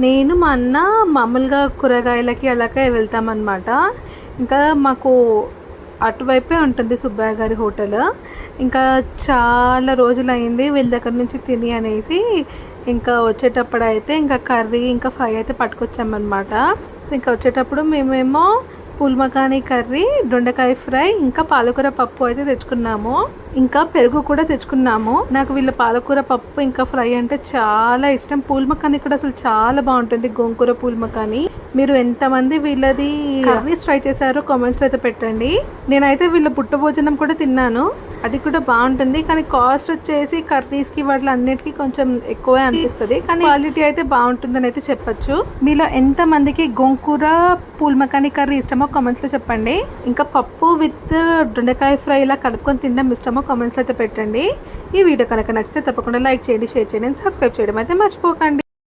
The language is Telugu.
నేను మా అన్న మామూలుగా కూరగాయలకి అలాగే వెళ్తామన్నమాట. ఇంకా మాకు అటువైపే ఉంటుంది సుబ్బయ్య గారి హోటల్. ఇంకా చాలా రోజులైంది వీళ్ళ దగ్గర నుంచి తిని అనేసి ఇంకా వచ్చేటప్పుడు అయితే ఇంకా కర్రీ ఇంకా ఫ్రై అయితే పట్టుకొచ్చామన్నమాట. సో ఇంకా వచ్చేటప్పుడు మేమేమో పూల్ మఖానీ కర్రీ, దొండకాయ ఫ్రై, ఇంకా పాలకూర పప్పు అయితే తెచ్చుకున్నాము. ఇంకా పెరుగు కూడా తెచ్చుకున్నాము. నాకు వీళ్ళ పాలకూర పప్పు ఇంకా ఫ్రై అంటే చాలా ఇష్టం. పూల్ మఖానీ కూడా అసలు చాలా బాగుంటుంది, గోంగూర పూల్ మఖానీ. మీరు ఎంతమంది వీళ్ళది కర్రీస్ ట్రై చేశారో కామెంట్స్లో అయితే పెట్టండి. నేనైతే వీళ్ళ బుట్ట భోజనం కూడా తిన్నాను, అది కూడా బాగుంటుంది. కానీ కాస్ట్ వచ్చేసి కర్రీస్కి వాటి అన్నిటికీ కొంచెం ఎక్కువే అనిపిస్తుంది, కానీ క్వాలిటీ అయితే బాగుంటుందని అయితే చెప్పచ్చు. మీలో ఎంత మందికి గోంగూర పూల్ మఖానీ కర్రీ ఇష్టమో కామెంట్స్లో చెప్పండి. ఇంకా పప్పు విత్ దొండకాయ ఫ్రై ఇలా కలుపుకొని తినడం ఇష్టమో కామెంట్స్లో అయితే పెట్టండి. ఈ వీడియో కనుక నచ్చితే తప్పకుండా లైక్ చేయండి, షేర్ చేయండి, సబ్స్క్రైబ్ చేయడం అయితే మర్చిపోకండి.